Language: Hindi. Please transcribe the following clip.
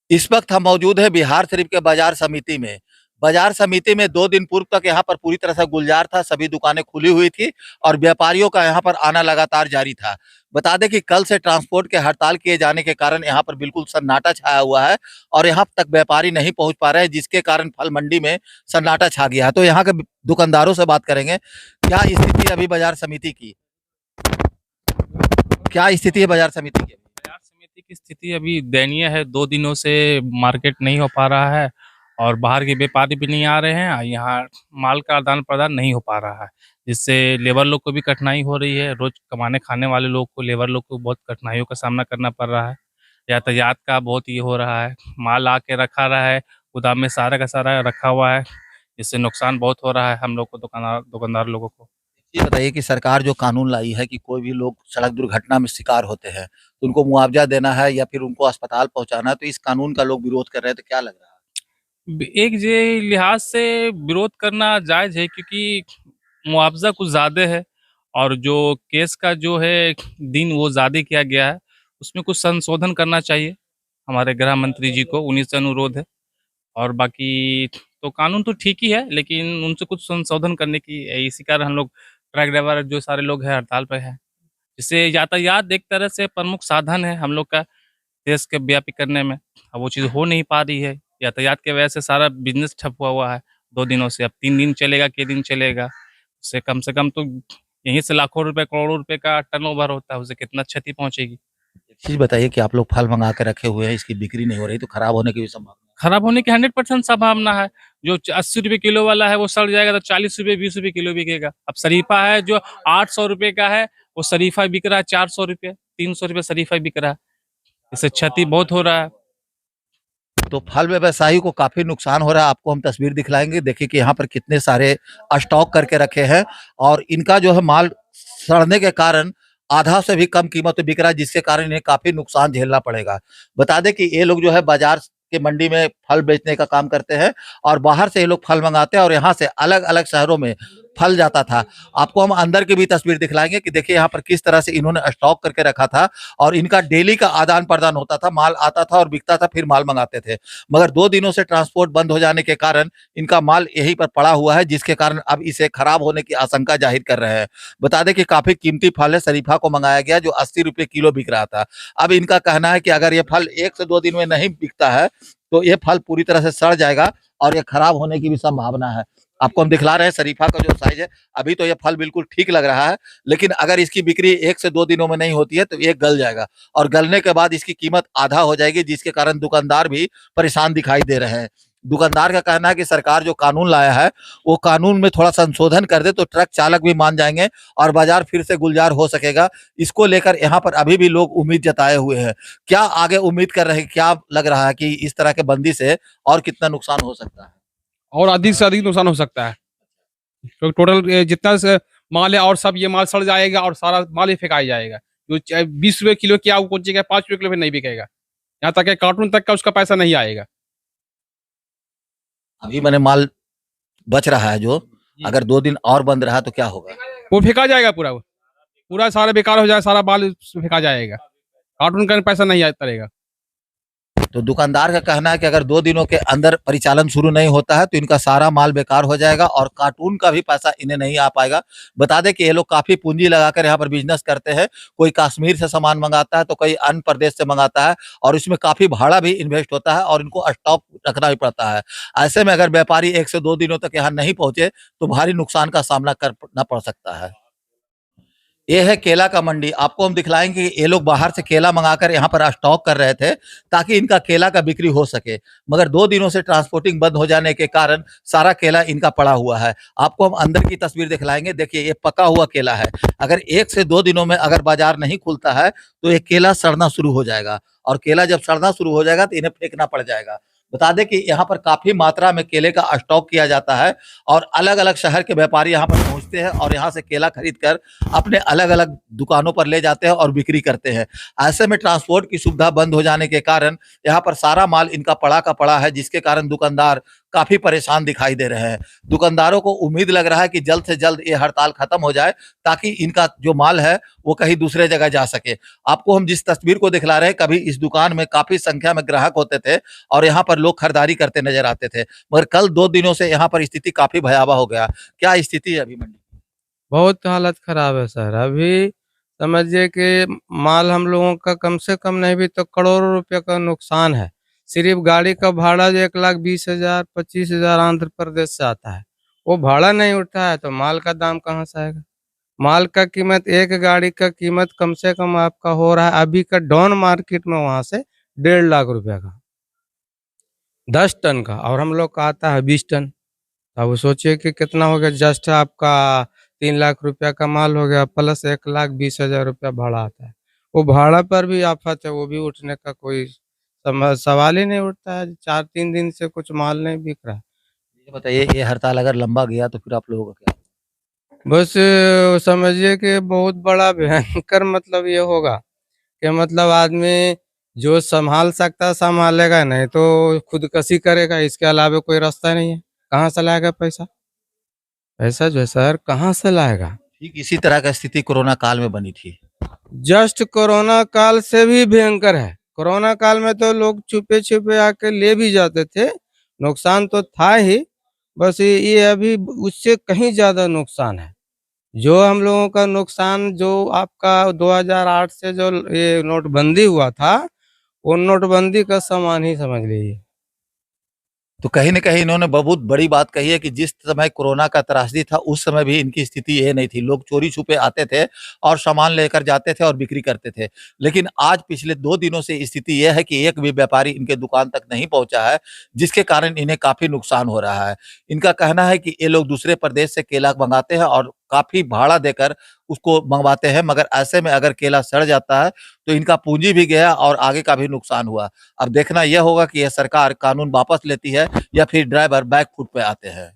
इस वक्त हम मौजूद है बिहार शरीफ के बाजार समिति में। बाजार समिति में 2 दिन पूर्व तक यहाँ पर पूरी तरह से गुलजार था, सभी दुकानें खुली हुई थी और व्यापारियों का यहाँ पर आना लगातार जारी था। बता दें कि कल से ट्रांसपोर्ट के हड़ताल किए जाने के कारण यहाँ पर बिल्कुल सन्नाटा छाया हुआ है और यहाँ तक व्यापारी नहीं पहुंच पा रहे हैं, जिसके कारण फल मंडी में सन्नाटा छा गया है। तो यहाँ के दुकानदारों से बात करेंगे, क्या स्थिति अभी बाजार समिति की, क्या स्थिति है बाजार समिति की? बाजार समिति की स्थिति अभी दयनीय है। 2 दिनों से मार्केट नहीं हो पा रहा है और बाहर के व्यापारी भी नहीं आ रहे हैं। यहाँ माल का आदान प्रदान नहीं हो पा रहा है, जिससे लेबर लोग को भी कठिनाई हो रही है। रोज कमाने खाने वाले लोग को, लेबर लोग को बहुत कठिनाइयों का सामना करना पड़ रहा है। यातायात का बहुत ये हो रहा है, माल आके रखा रहा है गोदाम में, सारा का सारा रखा हुआ है, जिससे नुकसान बहुत हो रहा है हम लोग को, दुकानदार लोगों को। ये बताइए कि सरकार जो कानून लाई है कि कोई भी लोग सड़क दुर्घटना में शिकार होते हैं तो उनको मुआवजा देना है या फिर उनको अस्पताल पहुंचाना है, तो इस कानून का लोग विरोध कर रहे हैं, तो क्या लग रहा है? एक जे लिहाज से विरोध करना जायज है, क्योंकि मुआवजा कुछ ज़्यादा है और जो केस का जो है दिन वो ज़्यादा किया गया है, उसमें कुछ संशोधन करना चाहिए हमारे गृह मंत्री जी को, उन्हीं से अनुरोध है। और बाकी तो कानून तो ठीक ही है, लेकिन उनसे कुछ संशोधन करने की, इसी कारण हम लोग ट्रक ड्राइवर जो सारे लोग हैं हड़ताल पे हैं। इससे यातायात एक तरह से प्रमुख साधन है हम लोग का देश के व्यापी करने में, अब वो चीज़ हो नहीं पा रही है। यातायात की वजह से सारा बिजनेस ठप हुआ है 2 दिनों से। अब 3 दिन चलेगा, के दिन चलेगा? उससे कम से कम तो यहीं से लाखों रुपए, करोड़ों रुपए का टर्नओवर होता है, उसे कितना क्षति पहुँचेगी। एक चीज बताइए कि आप लोग फल मंगा के रखे हुए हैं, इसकी बिक्री नहीं हो रही, तो खराब होने की भी संभावना खराब होने की 100% संभावना है। जो 80 रुपए किलो वाला है वो सड़ जाएगा तो 40 रुपए 20 रुपए किलो बिकेगा। अब शरीफा है जो 800 रुपए का है, वो शरीफा बिक रहा है 400 रुपए, 300 रुपए शरीफा बिक रहा है। इससे क्षति बहुत हो रहा है। है। तो फल व्यवसायी को काफी नुकसान हो रहा है। आपको हम तस्वीर दिखलाएंगे, देखिए कि यहाँ पर कितने सारे स्टॉक करके रखे हैं और इनका जो है माल सड़ने के कारण आधा से भी कम कीमत पे बिक रहा है, जिसके कारण इन्हें काफी नुकसान झेलना पड़ेगा। बता दें कि ये लोग जो है बाजार के मंडी में फल बेचने का काम करते हैं और बाहर से ये लोग फल मंगाते हैं और यहाँ से अलग अलग शहरों में फल जाता था। आपको हम अंदर की भी तस्वीर दिखलाएंगे कि देखिए यहाँ पर किस तरह से इन्होंने स्टॉक करके रखा था और इनका डेली का आदान प्रदान होता था, माल आता था और बिकता था, फिर माल मंगाते थे। मगर 2 दिनों से ट्रांसपोर्ट बंद हो जाने के कारण इनका माल यहीं पर पड़ा हुआ है, जिसके कारण अब इसे खराब होने की आशंका जाहिर कर रहे हैं। बता दें कि काफी कीमती फल है, शरीफा को मंगाया गया जो 80 रुपए किलो बिक रहा था। अब इनका कहना है कि अगर ये फल 1 से 2 दिन में नहीं बिकता है तो ये फल पूरी तरह से सड़ जाएगा और ये खराब होने की भी संभावना है। आपको हम दिखला रहे हैं शरीफा का जो साइज है। अभी तो ये फल बिल्कुल ठीक लग रहा है, लेकिन अगर इसकी बिक्री 1 से 2 दिनों में नहीं होती है तो ये गल जाएगा और गलने के बाद इसकी कीमत आधा हो जाएगी, जिसके कारण दुकानदार भी परेशान दिखाई दे रहे हैं। दुकानदार का कहना है कि सरकार जो कानून लाया है वो कानून में थोड़ा संशोधन कर दे तो ट्रक चालक भी मान जाएंगे और बाजार फिर से गुलजार हो सकेगा। इसको लेकर यहाँ पर अभी भी लोग उम्मीद जताए हुए हैं। क्या आगे उम्मीद कर रहे हैं, क्या लग रहा है कि इस तरह के बंदी से और कितना नुकसान हो सकता है? और अधिक से अधिक नुकसान हो सकता है, क्योंकि टोटल जितना से माल है और सब ये माल सड़ जाएगा और सारा माल ही फेंकाया जाएगा। जो 20 रुपए किलो क्या, वो कुछ जगह 5 रुपए किलो भी नहीं बिकेगा, यहाँ तक कि कार्टून तक का उसका पैसा नहीं आएगा। अभी मैंने माल बच रहा है जो, अगर 2 दिन और बंद रहा तो क्या होगा? वो फेंका जाएगा, पूरा सारा बेकार हो जाएगा, सारा माल फेंका जाएगा, कार्टून का पैसा नहीं आता। तो दुकानदार का कहना है कि अगर 2 दिनों के अंदर परिचालन शुरू नहीं होता है तो इनका सारा माल बेकार हो जाएगा और कार्टून का भी पैसा इन्हें नहीं आ पाएगा। बता दें कि ये लोग काफी पूंजी लगाकर यहाँ पर बिजनेस करते हैं। कोई कश्मीर से सामान मंगाता है तो कोई अन्य प्रदेश से मंगाता है और इसमें काफी भाड़ा भी इन्वेस्ट होता है और इनको स्टॉक रखना भी पड़ता है। ऐसे में अगर व्यापारी 1 से 2 दिनों तक यहाँ नहीं पहुंचे तो भारी नुकसान का सामना करना पड़ सकता है। ये है केला का मंडी। आपको हम दिखलाएंगे कि ये लोग बाहर से केला मंगाकर यहाँ पर स्टॉक कर रहे थे ताकि इनका केला का बिक्री हो सके, मगर 2 दिनों से ट्रांसपोर्टिंग बंद हो जाने के कारण सारा केला इनका पड़ा हुआ है। आपको हम अंदर की तस्वीर दिखलाएंगे, देखिए ये पका हुआ केला है। अगर 1 से 2 दिनों में अगर बाजार नहीं खुलता है तो ये केला सड़ना शुरू हो जाएगा और केला जब सड़ना शुरू हो जाएगा तो इन्हें फेंकना पड़ जाएगा। बता दें कि यहाँ पर काफी मात्रा में केले का स्टॉक किया जाता है और अलग अलग शहर के व्यापारी यहाँ पर पहुंचते हैं और यहाँ से केला खरीद कर अपने अलग अलग दुकानों पर ले जाते हैं और बिक्री करते हैं। ऐसे में ट्रांसपोर्ट की सुविधा बंद हो जाने के कारण यहाँ पर सारा माल इनका पड़ा का पड़ा है, जिसके कारण दुकानदार काफी परेशान दिखाई दे रहे हैं। दुकानदारों को उम्मीद लग रहा है कि जल्द से जल्द ये हड़ताल खत्म हो जाए ताकि इनका जो माल है वो कहीं दूसरे जगह जा सके। आपको हम जिस तस्वीर को दिखला रहे हैं, कभी इस दुकान में काफी संख्या में ग्राहक होते थे और यहाँ पर लोग खरीदारी करते नजर आते थे, मगर कल 2 दिनों से यहाँ पर स्थिति काफी भयावह हो गया। क्या स्थिति है अभी मंडी? बहुत हालत खराब है सर। अभी समझिए कि माल हम लोगों का कम से कम नहीं भी तो करोड़ों रुपए का नुकसान है। सिर्फ गाड़ी का भाड़ा जो 1,20,000 25,000 आंध्र प्रदेश से आता है, वो भाड़ा नहीं उठता है तो माल का दाम कहाँ से आएगा। माल का कीमत, एक गाड़ी का कीमत कम से कम आपका हो रहा है अभी का डाउन मार्केट में वहां से 1.5 लाख रुपया का 10 टन का, और हम लोग का आता है 20 टन। अब सोचिए कि कितना हो गया। जस्ट आपका 3 लाख रुपया का माल हो गया, प्लस 1,20,000 रुपया भाड़ा आता है। वो भाड़ा पर भी आफत है, वो भी उठने का कोई सवाल ही नहीं उठता है। 4-3 दिन से कुछ माल नहीं बिक रहा है। ये बताइए, ये हड़ताल अगर लंबा गया तो फिर आप लोगों का क्या? बस समझिए कि बहुत बड़ा भयंकर मतलब ये होगा कि मतलब आदमी जो संभाल सकता है संभालेगा, नहीं तो खुदकशी करेगा। इसके अलावा कोई रास्ता नहीं है। कहाँ से लाएगा पैसा? पैसा जो है सर कहाँ से लाएगा? ठीक इसी तरह का स्थिति कोरोना काल में बनी थी। जस्ट कोरोना काल से भी भयंकर है। कोरोना काल में तो लोग छुपे छुपे आके ले भी जाते थे, नुकसान तो था ही, बस ये अभी उससे कहीं ज्यादा नुकसान है। जो हम लोगों का नुकसान जो आपका 2008 से जो ये नोटबंदी हुआ था, वो नोटबंदी का सामान ही समझ लीजिए। तो कहीं न कहीं इन्होंने बहुत बड़ी बात कही है कि जिस समय कोरोना का त्रासदी था, उस समय भी इनकी स्थिति ये नहीं थी। लोग चोरी-छुपे आते थे और सामान लेकर जाते थे और बिक्री करते थे। लेकिन आज पिछले 2 दिनों से स्थिति ये है कि एक भी व्यापारी इनके दुकान तक नहीं पहुँचा है, जिसके कारण इन्हें काफ़ी नुकसान हो रहा है। इनका कहना है कि ये लोग दूसरे प्रदेश से केला मँगाते हैं और काफ़ी भाड़ा देकर उसको मँगवाते हैं, मगर ऐसे में अगर केला सड़ जाता है, तो इनका पूँजी भी गया और आगे का भी नुकसान हुआ। अब देखना यह होगा कि यह सरकार कानून वापस लेती है या फिर ड्राइवर बैक फुट पे आते हैं।